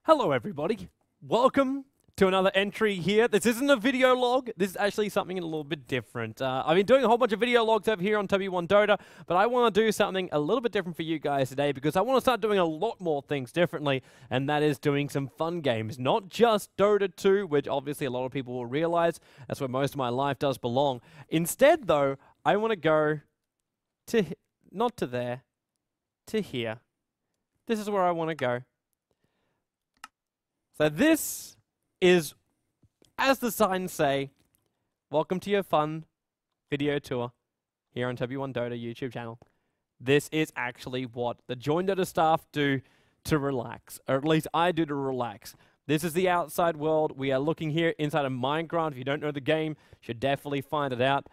Hello everybody, welcome to another entry here. This isn't a video log, this is actually something a little bit different. I've been doing a whole bunch of video logs over here on W1 Dota, but I want to do something a little bit different for you guys today because I want to start doing a lot more things differently, and that is doing some fun games. Not just Dota 2, which obviously a lot of people will realize, that's where most of my life does belong. Instead though, I want to go to, not to there, to here. This is where I want to go. So this is, as the signs say, welcome to your fun video tour here on W1 Dota YouTube channel. This is actually what the Join Dota staff do to relax, or at least I do to relax. This is the outside world. We are looking here inside of Minecraft. If you don't know the game, you should definitely find it out.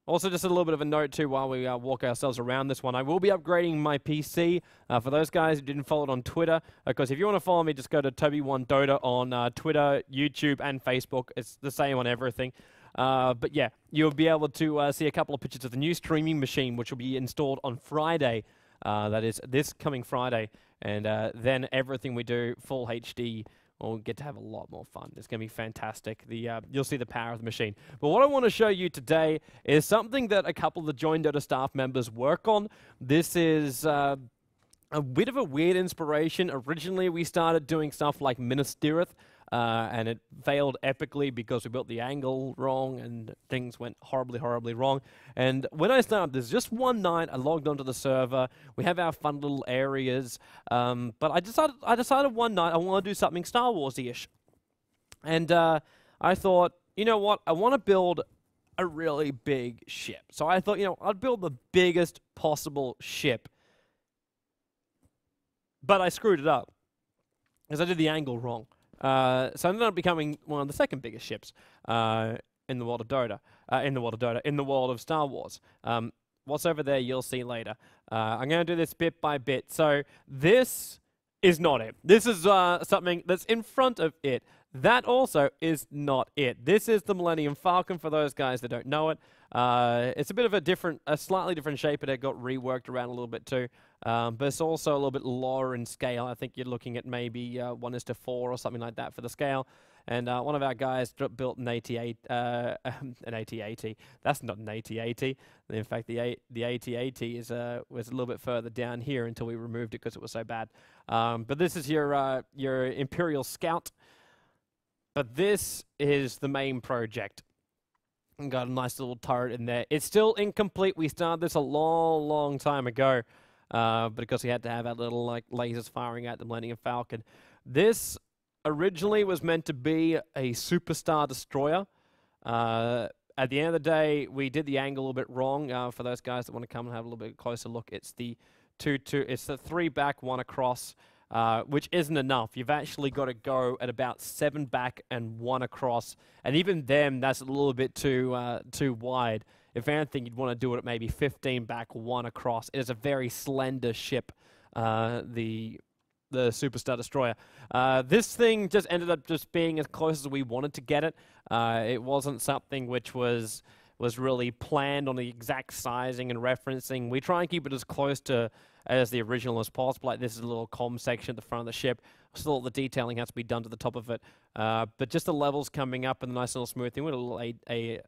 Also, just a little bit of a note, too, while we walk ourselves around this one. I will be upgrading my PC. For those guys who didn't follow it on Twitter, because if you want to follow me, just go to Toby1 Dota on Twitter, YouTube, and Facebook. It's the same on everything. But yeah, you'll be able to see a couple of pictures of the new streaming machine, which will be installed on Friday. That is this coming Friday. And then everything we do, full HD. We'll get to have a lot more fun. It's going to be fantastic. You'll see the power of the machine. But what I want to show you today is something that a couple of the Join Dota staff members work on. This is a bit of a weird inspiration. Originally, we started doing stuff like Minas Tirith, and it failed epically because we built the angle wrong and things went horribly, horribly wrong. And when I started this, just one night, I logged onto the server. We have our fun little areas, but I decided one night I want to do something Star Wars-ish. And I thought, you know what? I want to build a really big ship. So I thought, you know, I'd build the biggest possible ship. But I screwed it up because I did the angle wrong. So I ended up becoming one of the second biggest ships in the world of Dota. In the world of Star Wars. What's over there, you'll see later. I'm going to do this bit by bit. So this is not it. This is something that's in front of it. That also is not it. This is the Millennium Falcon for those guys that don't know it. It's a bit of a slightly different shape, but it got reworked around a little bit too. But it's also a little bit lower in scale. I think you're looking at maybe 1:4 or something like that for the scale. And one of our guys built an AT-80. An AT-80. That's not an AT-80. In fact, the AT-80 was a little bit further down here until we removed it because it was so bad. But this is your Imperial Scout. But this is the main project. Got a nice little turret in there. It's still incomplete. We started this a long, long time ago. Because we had to have our little lasers firing at the Millennium Falcon. This originally was meant to be a superstar destroyer. At the end of the day, we did the angle a little bit wrong. For those guys that want to come and have a little bit closer look, it's the 2-2. It's the 3 back, 1 across, which isn't enough. You've actually got to go at about 7 back and 1 across, and even then, that's a little bit too wide. If anything, you'd want to do it at maybe 15 back, 1 across. It is a very slender ship, the Superstar Destroyer. This thing just ended up just being as close as we wanted to get it. It wasn't something which was really planned on the exact sizing and referencing. We try and keep it as close to as the original as possible. Like this is a little comm section at the front of the ship. Still, the detailing has to be done to the top of it. But just the levels coming up and the nice little smooth thing with a little A-wing,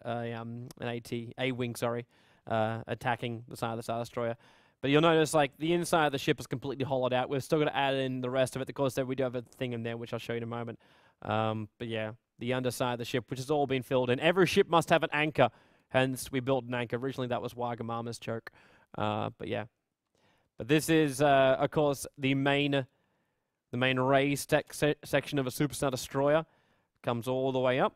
attacking the side of the Star Destroyer. But you'll notice, like, the inside of the ship is completely hollowed out. We've still got to add in the rest of it. Of course, we do have a thing in there, which I'll show you in a moment. But yeah, the underside of the ship, which has all been filled in. Every ship must have an anchor. Hence, we built an anchor. Originally, that was Wagamama's joke. But yeah. But this is, of course, the main raised section of a Superstar Destroyer. Comes all the way up.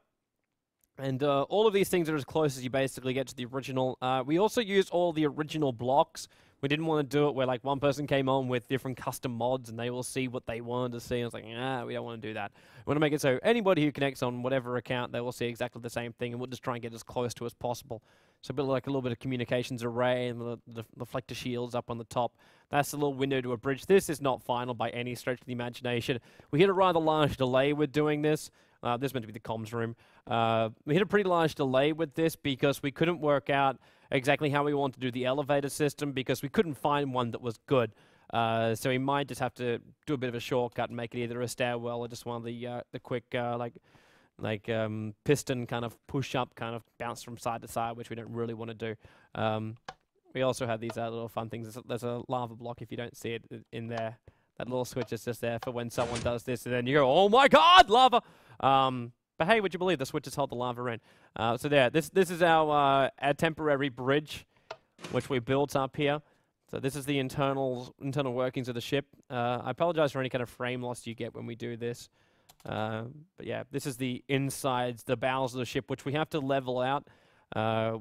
And all of these things are as close as you basically get to the original. We also used all the original blocks. We didn't want to do it where like one person came on with different custom mods and they will see what they wanted to see. I was like, nah, we don't want to do that. We want to make it so anybody who connects on whatever account, they will see exactly the same thing, and we'll just try and get as close to as possible. So a bit like a little bit of communications array and the reflector shields up on the top. That's a little window to a bridge. This is not final by any stretch of the imagination. We hit a rather large delay with doing this. This is meant to be the comms room. We hit a pretty large delay with this because we couldn't work out exactly how we wanted to do the elevator system because we couldn't find one that was good. So we might just have to do a bit of a shortcut and make it either a stairwell or just one of the quick piston kind of push up, kind of bounce from side to side, which we don't really want to do. We also have these little fun things. There's a lava block if you don't see it in there. That little switch is just there for when someone does this, and then you go, "Oh my God, lava!" But hey, would you believe the switches hold the lava in? So there, this is our temporary bridge, which we built up here. So this is the internal workings of the ship. I apologize for any kind of frame loss you get when we do this. But yeah, this is the insides, the bowels of the ship, which we have to level out,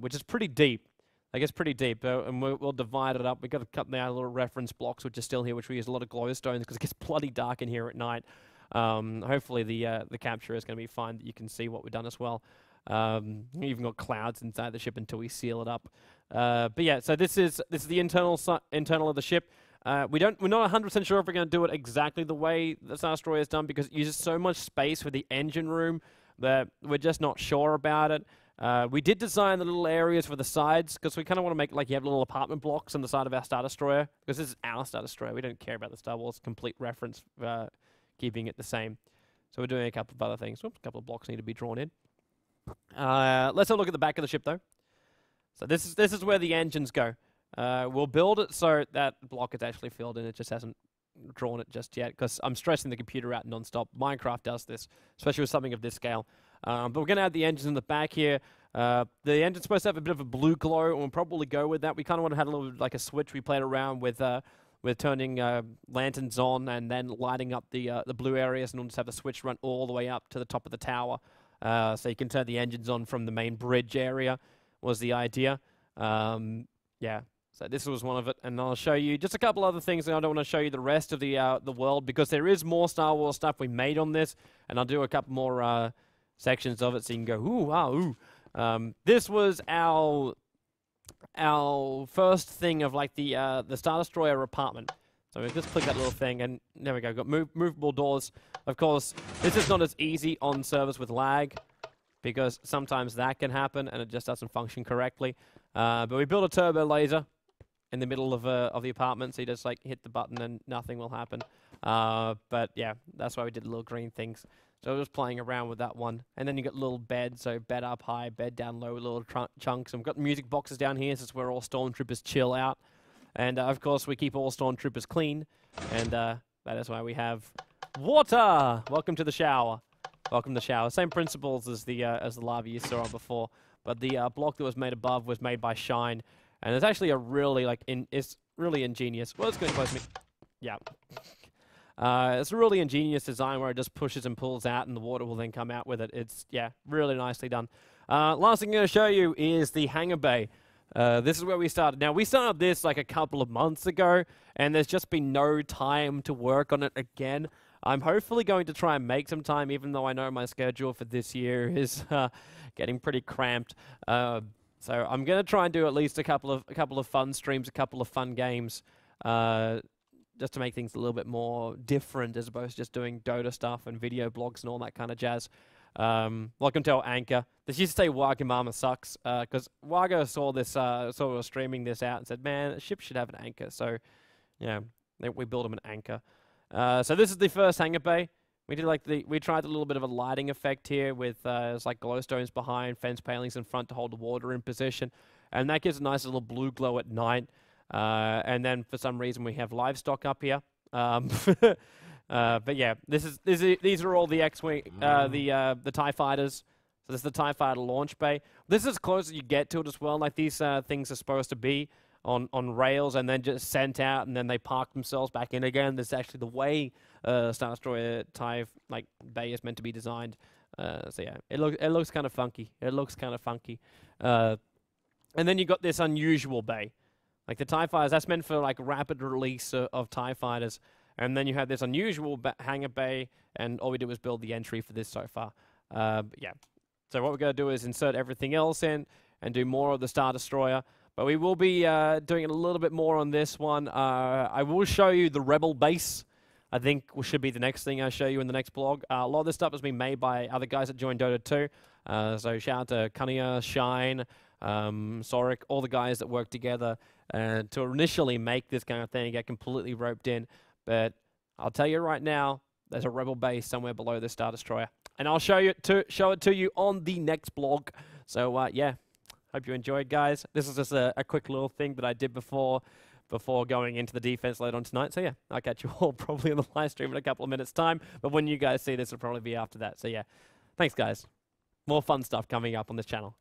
which is pretty deep. I guess pretty deep, and we'll divide it up. We've got to cut down little reference blocks, which are still here, which we use a lot of glowstones because it gets bloody dark in here at night. Hopefully the capture is going to be fine, that you can see what we've done as well. We even got clouds inside the ship until we seal it up. But yeah, so this is the internal of the ship. We're not 100% sure if we're going to do it exactly the way the Star Destroyer is done, because it uses so much space for the engine room that we're just not sure about it. We did design the little areas for the sides because we kind of want to make like you have little apartment blocks on the side of our Star Destroyer, because this is our Star Destroyer. We don't care about the Star Wars complete reference, keeping it the same. So we're doing a couple of other things. Oops, a couple of blocks need to be drawn in. Let's have a look at the back of the ship though. So this is where the engines go. We'll build it so that block is actually filled in. It just hasn't drawn it just yet because I'm stressing the computer out non-stop. Minecraft does this, especially with something of this scale. But we're going to add the engines in the back here. The engine's supposed to have a bit of a blue glow, and we'll probably go with that. We kind of want to have a little like a switch. We played around with turning lanterns on and then lighting up the blue areas, and we'll just have the switch run all the way up to the top of the tower. So you can turn the engines on from the main bridge area was the idea. Yeah. So this was one of it, and I'll show you just a couple other things. And I don't want to show you the rest of the world because there is more Star Wars stuff we made on this, and I'll do a couple more sections of it so you can go, ooh, wow, ooh. This was our first thing of like the Star Destroyer apartment. So we just click that little thing, and there we go. Got movable doors. Of course, this is not as easy on servers with lag, because sometimes that can happen and it just doesn't function correctly. But we built a turbo laser in the middle of the apartment, so you just like hit the button and nothing will happen. But yeah, that's why we did the little green things. So I was playing around with that one. And then you got little beds, so bed up high, bed down low, little chunks. And we've got music boxes down here, so it's where all stormtroopers chill out. And of course, we keep all stormtroopers clean. And that is why we have water. Welcome to the shower. Welcome to the shower. Same principles as the lava you saw before, but the block that was made above was made by Shine, and it's actually a really it's really ingenious. Well, it's going to close me. Yeah. It's a really ingenious design where it just pushes and pulls out, and the water will then come out with it. It's really nicely done. Last thing I'm going to show you is the hangar bay. This is where we started. Now, we started this like a couple of months ago, and there's just been no time to work on it again. I'm hopefully going to try and make some time, even though I know my schedule for this year is getting pretty cramped. So I'm going to try and do at least a couple of fun streams, a couple of fun games, just to make things a little bit more different, as opposed to just doing Dota stuff and video blogs and all that kind of jazz. Welcome to our anchor. This used to say Waga Mama sucks, because Waga saw this, sort of streaming this out and said, man, a ship should have an anchor. So, yeah, we built him an anchor. So this is the first hangar bay. We did we tried a little bit of a lighting effect here with it's like glowstones behind, fence palings in front to hold the water in position, and that gives a nice little blue glow at night. And then for some reason we have livestock up here. But yeah, these are all the X-wing, the TIE fighters. So this is the TIE fighter launch bay. This is as close as you get to it as well. Like these things are supposed to be on rails and then just sent out, and then they park themselves back in again. This is actually the way Star Destroyer TIE bay is meant to be designed. So yeah, it looks kind of funky. It looks kind of funky. And then you got this unusual bay, like the TIE fighters. That's meant for like rapid release of TIE fighters. And then you have this unusual hangar bay, and all we did was build the entry for this so far. Yeah. So what we're going to do is insert everything else in and do more of the Star Destroyer. But we will be doing a little bit more on this one. I will show you the Rebel base. I think should be the next thing I show you in the next blog. A lot of this stuff has been made by other guys that joined Dota 2. So shout out to Cunnia, Shine, Soric, all the guys that worked together to initially make this kind of thing get completely roped in. But I'll tell you right now, there's a rebel base somewhere below the Star Destroyer, and I'll show it to you on the next blog. So yeah, hope you enjoyed, guys. This is just a quick little thing that I did before going into the defense later on tonight. So yeah, I'll catch you all probably on the live stream in a couple of minutes' time. But when you guys see this, it'll probably be after that. So yeah, thanks, guys. More fun stuff coming up on this channel.